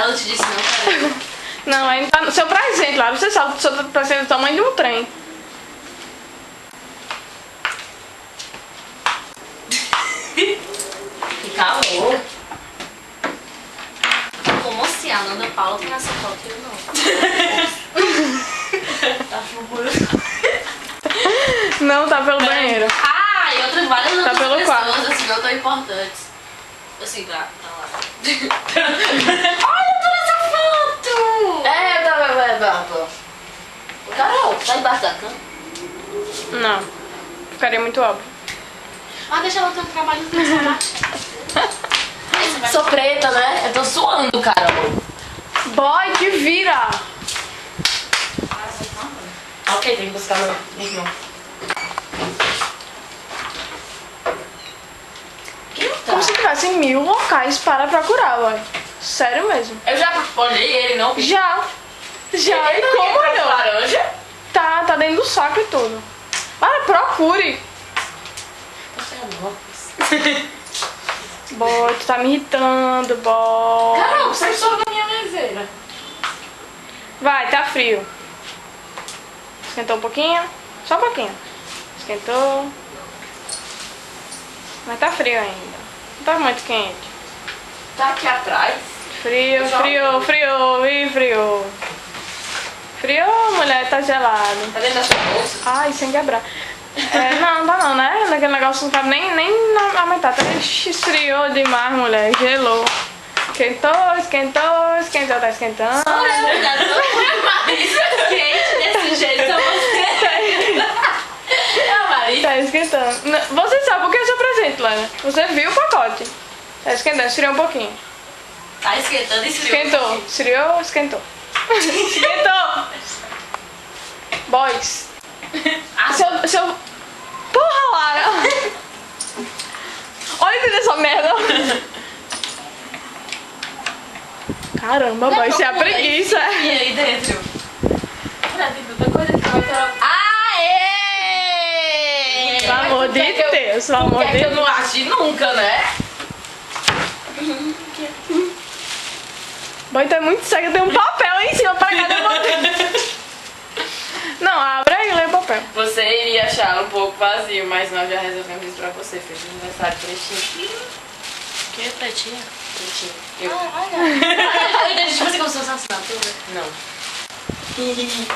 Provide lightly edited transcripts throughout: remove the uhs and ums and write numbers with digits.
Ela te disse não, cara. Não, ainda tá no seu presente lá. Você sabe, o seu presente é do tamanho de um trem. Que calor. Como assim? A Nanda Paula tem essa foto e eu não. Tá furando. Não, tá pelo banheiro. Ah, e outras várias Tá outras pelo pessoas, quarto. assim, não tão importantes. Assim, tá lá. Olha toda essa foto! Carol, tá embaixo da cama? Não. Ficaria muito óbvio. Ah, deixa ela ter um trabalho no celular. Sou preta, né? Eu tô suando, Carol. Boy, que vira! Ok, tem que buscar meu irmão. Que não tá? Como se tivesse 1000 locais para procurar, ué. Sério mesmo. Eu já olhei ele, não? Já. Já. Ele E não como ia pra não? laranja? Tá dentro do saco e tudo. Para, procure. Você é louco. Boy, tu tá me irritando, boy. Carol, você soube da minha leveira. Vai, tá frio. Esquentou um pouquinho? Só um pouquinho. Esquentou. Mas tá frio ainda. Não tá muito quente. Tá aqui atrás. Frio, frio, frio e frio. Frio, mulher, tá gelado. Tá dentro da sua bolsa? Ai, sem quebrar. É, não, tá não, né? Naquele negócio não cabe nem aumentar. Tá esfriou demais, mulher. Gelou. Esquentou, esquentou, esquentou, tá esquentando. Marisa quente desse jeito, só você. É a Marisa. Tá esquentando. Você sabe o que é seu presente, Lana? Você viu o pacote. Tá esquentando, esfriou um pouquinho. Tá esquentando e esfriou. Esquentou, esfriou, esquentou. Esquentou! Boys. Seu... Porra, Lara! Olha que dessa merda! Caramba, boy, isso é a preguiça. E aí dentro? Olha, tem tanta coisa que vai ter. Aê! Pelo amor de Deus, pelo amor de Que eu Deus. não agi nunca, né? Boy, tá muito cego, tem um papel aí em cima pra cada Não, abre aí e lê o papel. Você iria achar um pouco vazio, mas nós já resolvemos isso pra você. Fez aniversário pretinho. Que pretinho? Pretinho. Eu. Olha. Eu entendi, tipo assim, como se fosse assinatura. Não. Que é isso?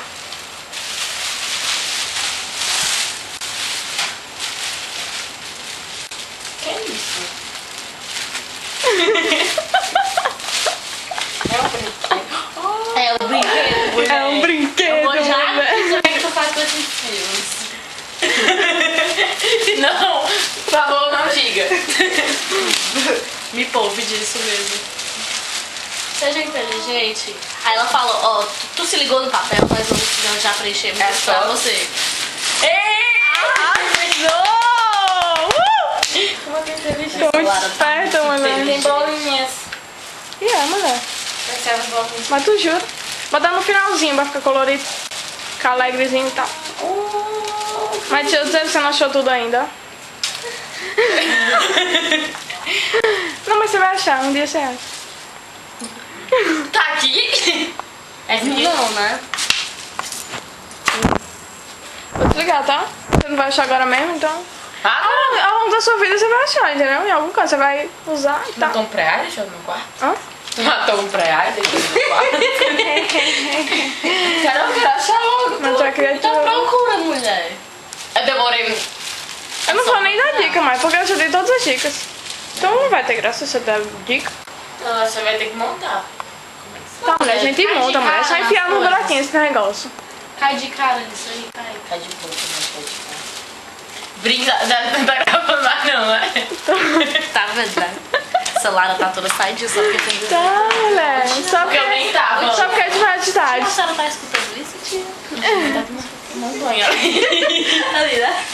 É um brinquedo. É um brinquedo, Eu vou já mulher. saber o que tu faz com esses filmes. Não, por favor, não diga. Me poupe disso mesmo. Seja inteligente. Aí ela falou, ó, tu se ligou no papel, mas vamos já preencher É isso só pra você. Ei! Arrasou! Como que inteligente. Tô muito esperta, mulher. Tem bolinhas. E é, mulher. Vai ser as bolinhas. Mas tu jura? Botar no finalzinho pra ficar colorido. Ficar alegrezinho e tal. Mas deixa eu dizer, você não achou tudo ainda. Não, mas você vai achar, um dia você acha. Tá aqui? É aqui? Não, né? Vou te ligar, tá? Você não vai achar agora mesmo, então. Ao longo da sua vida você vai achar, entendeu? Em algum caso você vai usar e tal. Matou um pré-ar deixou no quarto? Hã? Matou um pré-ar deixou no quarto? Caramba, eu quero achar logo. Mas tu é criativa. Então procura, mulher. Eu demorei. Eu não vou nem dar dica mais, porque eu já dei todas as dicas. Então não vai ter graça se você der dica. Não, você vai ter que montar. Tá, mulher, a gente monta, mulher. É só enfiar no buraquinho esse negócio. Cai de cara nisso aí, cai. Cai de boca, mas cai de cara. Brinca, não tá gravando mais não, né? Tá vendo, né? Essa Lara tá toda saidinha só porque tem... Tá, mulher. Só Porque eu nem tava. Só porque é de verdade. A senhora tá escutando isso, tia? Tá de montanha ali. Ali, né?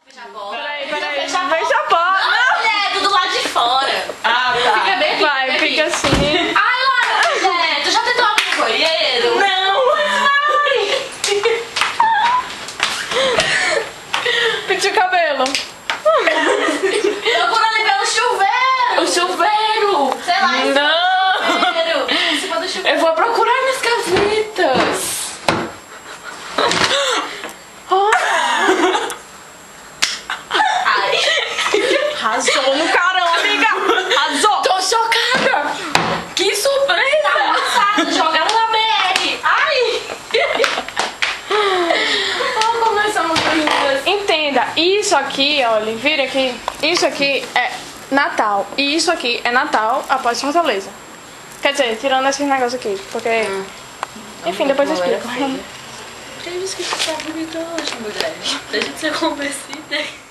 Fecha a porta. Peraí, Fecha a porta. fecha a porta. Não, mulher, do lado de fora. Ah, tá. Fica bem aqui. Vai, fica assim. Ai, Lara, mulher, tu já tentou abrir o banheiro? Não. Ai. Pinta o cabelo. Procura ali pelo chuveiro. O chuveiro. Sei lá. Não. Isso aqui, olha, vira aqui. Isso aqui é Natal. E isso aqui é Natal após Fortaleza. Quer dizer, tirando esses negócios aqui. Porque. Enfim, depois eu explico. Quem disse que tu tá bonita hoje, mulher? Deixa de ser convencida.